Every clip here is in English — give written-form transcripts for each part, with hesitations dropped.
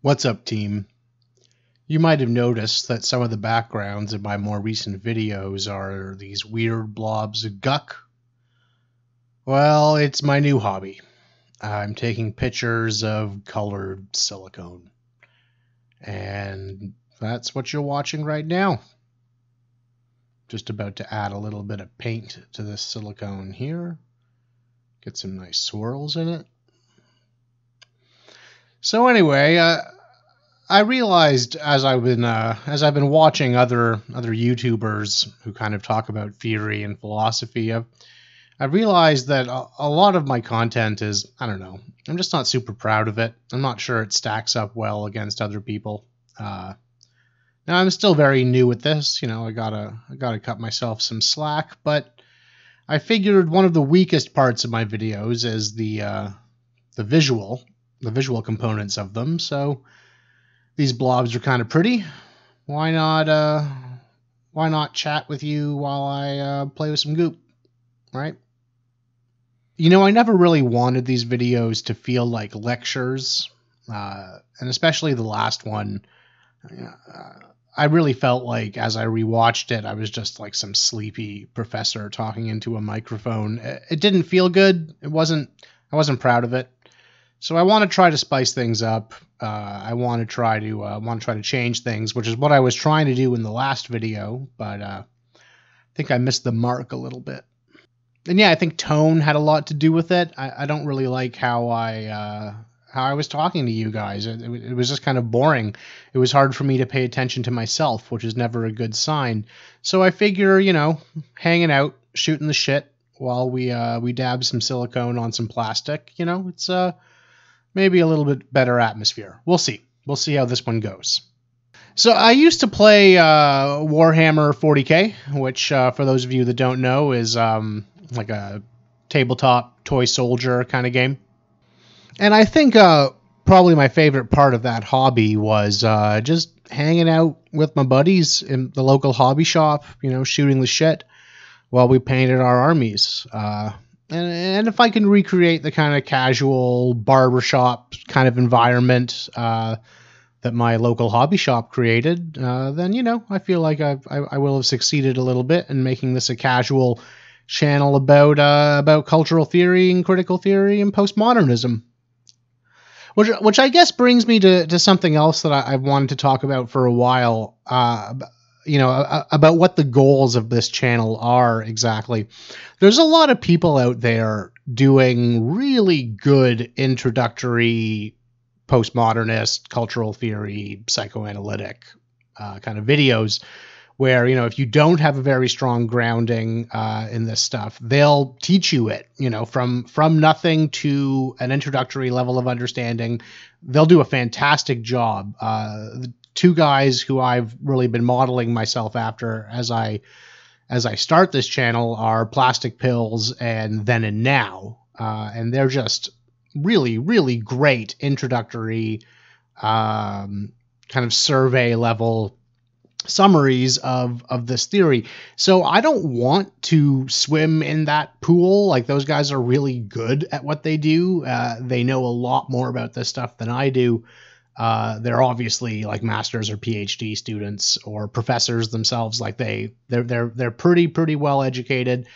What's up, team? You might have noticed that some of the backgrounds in my more recent videos are these weird blobs of guck. Well, it's my new hobby. I'm taking pictures of colored silicone. And that's what you're watching right now. Just about to add a little bit of paint to this silicone here. Get some nice swirls in it. So anyway, I realized as I've been watching other YouTubers who kind of talk about theory and philosophy, I realized that a lot of my content is, I don't know, I'm just not super proud of it. I'm not sure it stacks up well against other people. Now I'm still very new at this, you know. I gotta cut myself some slack, but I figured one of the weakest parts of my videos is the visual components of them. So these blobs are kind of pretty. Why not chat with you while I play with some goop, right? You know, I never really wanted these videos to feel like lectures, and especially the last one. I really felt like as I rewatched it, I was just like some sleepy professor talking into a microphone. It didn't feel good. I wasn't proud of it. So I want to try to spice things up. I want to try to change things, which is what I was trying to do in the last video, but I think I missed the mark a little bit. And yeah, I think tone had a lot to do with it. I don't really like how I was talking to you guys. It was just kind of boring. It was hard for me to pay attention to myself, which is never a good sign. So I figure, you know, hanging out, shooting the shit while we dab some silicone on some plastic, you know, it's maybe a little bit better atmosphere. We'll see. We'll see how this one goes. So I used to play Warhammer 40K, which for those of you that don't know is like a tabletop toy soldier kind of game. And I think probably my favorite part of that hobby was just hanging out with my buddies in the local hobby shop, you know, shooting the shit while we painted our armies. And if I can recreate the kind of casual barbershop kind of environment that my local hobby shop created, then, you know, I feel like I will have succeeded a little bit in making this a casual channel about cultural theory and critical theory and postmodernism. Which I guess brings me to something else that I've wanted to talk about for a while, you know, about what the goals of this channel are exactly. There's a lot of people out there doing really good introductory postmodernist, cultural theory, psychoanalytic kind of videos where, you know, if you don't have a very strong grounding in this stuff, they'll teach you it, you know, from nothing to an introductory level of understanding. They'll do a fantastic job. The two guys who I've really been modeling myself after as I start this channel are Plastic Pills and Then and Now, and they're just really, really great introductory kind of survey level summaries of this theory. So I don't want to swim in that pool. Like, those guys are really good at what they do. They know a lot more about this stuff than I do. They're obviously like masters or PhD students or professors themselves. Like they're pretty well educated,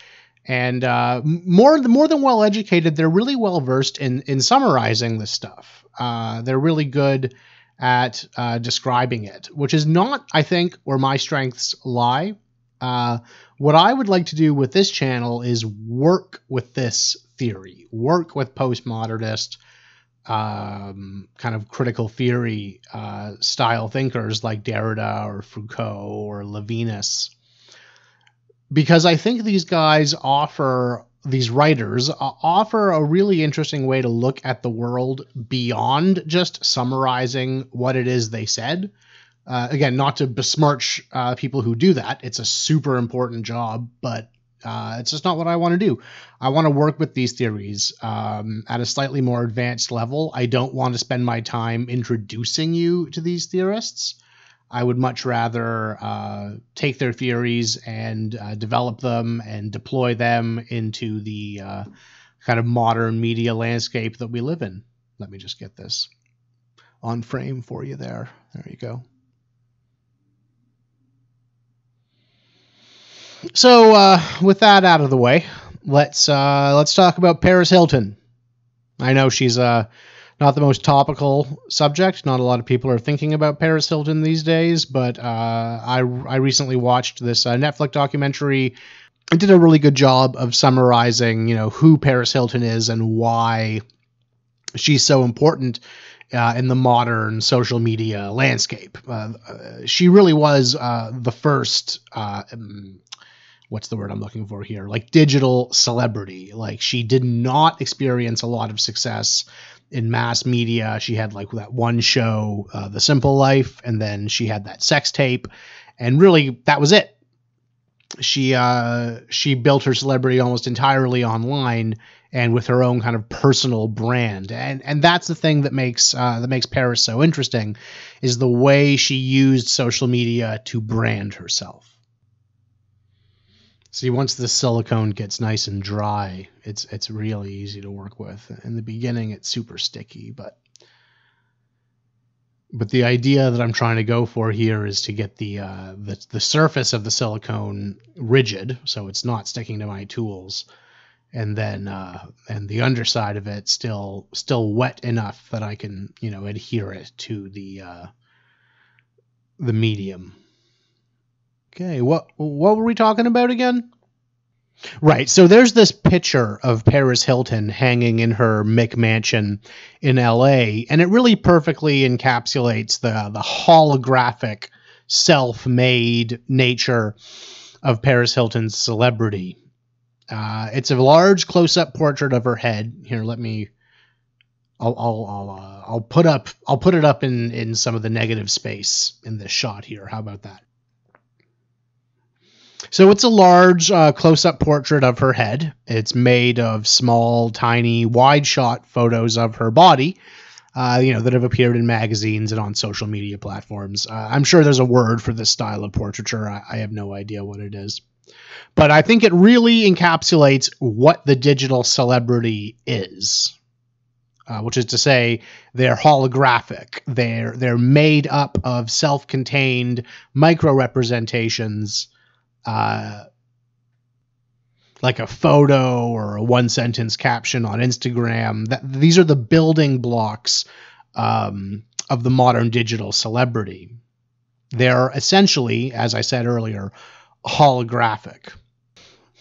and more than well educated, they're really well versed in summarizing this stuff. They're really good at describing it, which is not, I think, where my strengths lie. What I would like to do with this channel is work with this theory, work with postmodernist kind of critical theory style thinkers like Derrida or Foucault or Levinas, because I think these guys these writers offer a really interesting way to look at the world beyond just summarizing what it is they said. Again, not to besmirch people who do that. It's a super important job, but it's just not what I want to do. I want to work with these theories at a slightly more advanced level. I don't want to spend my time introducing you to these theorists. I would much rather take their theories and develop them and deploy them into the kind of modern media landscape that we live in. Let me just get this on frame for you there. There you go. So with that out of the way, let's talk about Paris Hilton. I know she's not the most topical subject. Not a lot of people are thinking about Paris Hilton these days, but I recently watched this Netflix documentary. It did a really good job of summarizing, who Paris Hilton is and why she's so important in the modern social media landscape. She really was the first, what's the word I'm looking for here? Like digital celebrity. Like she did not experience a lot of success in mass media. She had like that one show, The Simple Life, and then she had that sex tape, and really that was it. She built her celebrity almost entirely online and with her own kind of personal brand, and that's the thing that makes Paris so interesting, is the way she used social media to brand herself. See, once the silicone gets nice and dry, it's really easy to work with. In the beginning, it's super sticky, but the idea that I'm trying to go for here is to get the surface of the silicone rigid, so it's not sticking to my tools, and then and the underside of it still wet enough that I can adhere it to the medium. Okay, what were we talking about again? Right, so there's this picture of Paris Hilton hanging in her McMansion in LA, and it really perfectly encapsulates the holographic, self-made nature of Paris Hilton's celebrity. It's a large close-up portrait of her head. Here, I'll put it up in some of the negative space in this shot here. How about that? So it's a large close-up portrait of her head. It's made of small, tiny, wide-shot photos of her body, that have appeared in magazines and on social media platforms. I'm sure there's a word for this style of portraiture. I have no idea what it is. But I think it really encapsulates what the digital celebrity is, which is to say they're holographic. They're made up of self-contained micro-representations, like a photo or a one-sentence caption on Instagram. These are the building blocks of the modern digital celebrity. They're essentially, as I said earlier, holographic.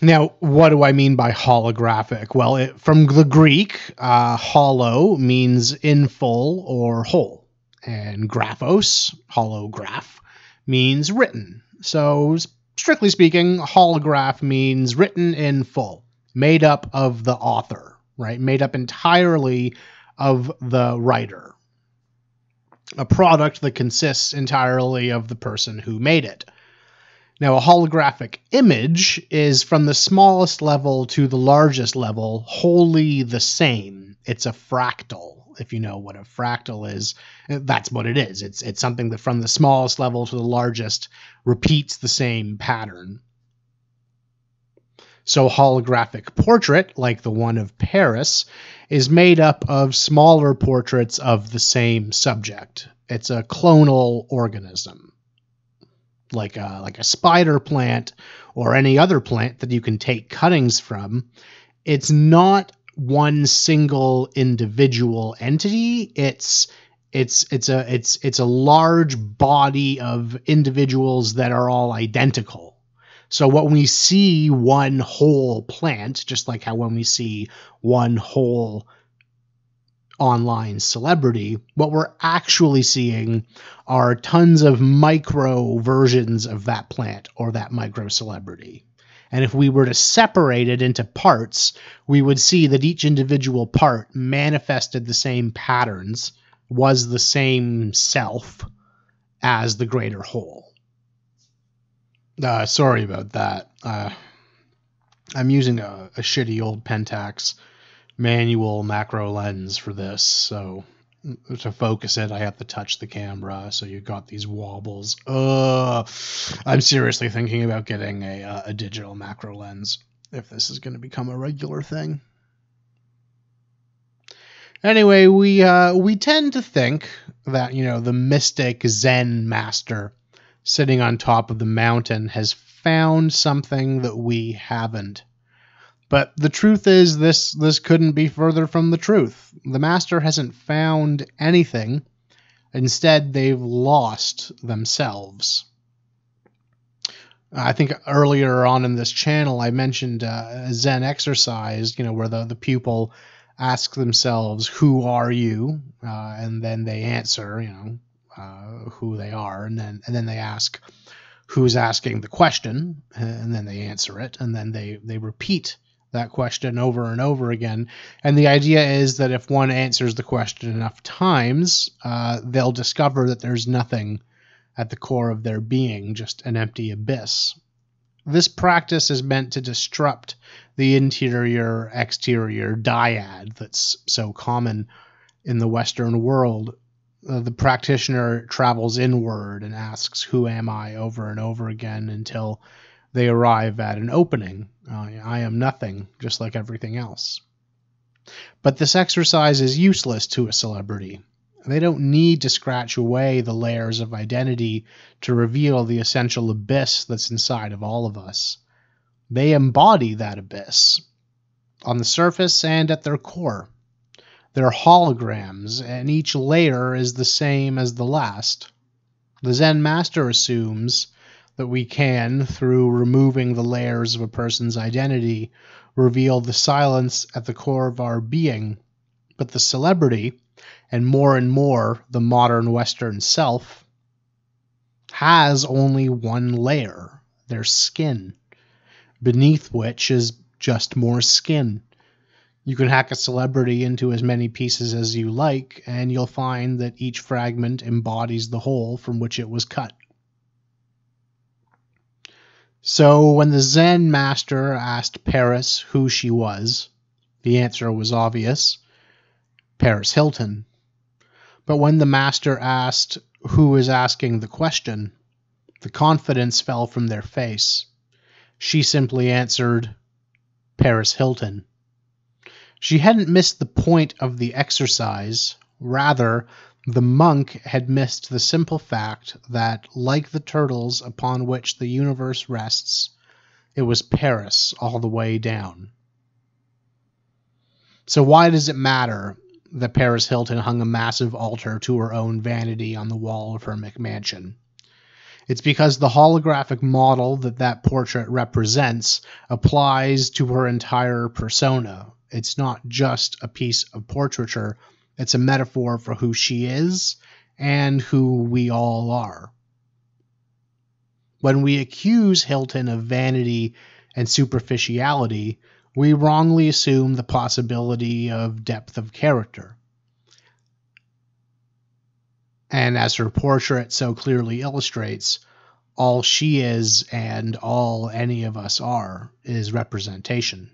Now, what do I mean by holographic? Well, from the Greek, holo means in full or whole, and graphos, holograph, means written. So strictly speaking, holograph means written in full, made up of the author, right? Made up entirely of the writer. A product that consists entirely of the person who made it. Now, a holographic image is from the smallest level to the largest level, wholly the same. It's a fractal. If you know what a fractal is, that's what it is. It's something that from the smallest level to the largest repeats the same pattern. So a holographic portrait, like the one of Paris, is made up of smaller portraits of the same subject. It's a clonal organism. Like a spider plant or any other plant that you can take cuttings from. It's not one single individual entity. It's a large body of individuals that are all identical. So when we see one whole plant, just like how when we see one whole online celebrity, what we're actually seeing are tons of micro versions of that plant or that micro celebrity. And if we were to separate it into parts, we would see that each individual part manifested the same patterns, was the same self as the greater whole. Sorry about that. I'm using a shitty old Pentax manual macro lens for this, so to focus it I have to touch the camera, so you got these wobbles. I'm seriously thinking about getting a digital macro lens if this is going to become a regular thing. Anyway, we tend to think that, the mystic Zen master sitting on top of the mountain has found something that we haven't. But the truth is, this couldn't be further from the truth. The master hasn't found anything. Instead, they've lost themselves. I think earlier on in this channel, I mentioned a Zen exercise, where the pupil asks themselves, "Who are you?" And then they answer, who they are, and then they ask, "Who's asking the question?" And then they answer it, and then they repeat that question over and over again. And the idea is that if one answers the question enough times, they'll discover that there's nothing at the core of their being, just an empty abyss. This practice is meant to disrupt the interior-exterior dyad that's so common in the Western world. The practitioner travels inward and asks, "Who am I?" over and over again until they arrive at an opening. I am nothing, just like everything else. But this exercise is useless to a celebrity. They don't need to scratch away the layers of identity to reveal the essential abyss that's inside of all of us. They embody that abyss, on the surface and at their core. They're holograms, and each layer is the same as the last. The Zen master assumes that we can, through removing the layers of a person's identity, reveal the silence at the core of our being. But the celebrity, and more the modern Western self, has only one layer, their skin, beneath which is just more skin. You can hack a celebrity into as many pieces as you like, and you'll find that each fragment embodies the whole from which it was cut. So when the Zen master asked Paris who she was, the answer was obvious: Paris Hilton. But when the master asked who is asking the question, the confidence fell from their face. She simply answered, Paris Hilton. She hadn't missed the point of the exercise. Rather, the monk had missed the simple fact that, like the turtles upon which the universe rests, it was Paris all the way down. So why does it matter that Paris Hilton hung a massive altar to her own vanity on the wall of her McMansion? It's because the holographic model that portrait represents applies to her entire persona. It's not just a piece of portraiture. It's a metaphor for who she is and who we all are. When we accuse Hilton of vanity and superficiality, we wrongly assume the possibility of depth of character. And as her portrait so clearly illustrates, all she is and all any of us are is representation.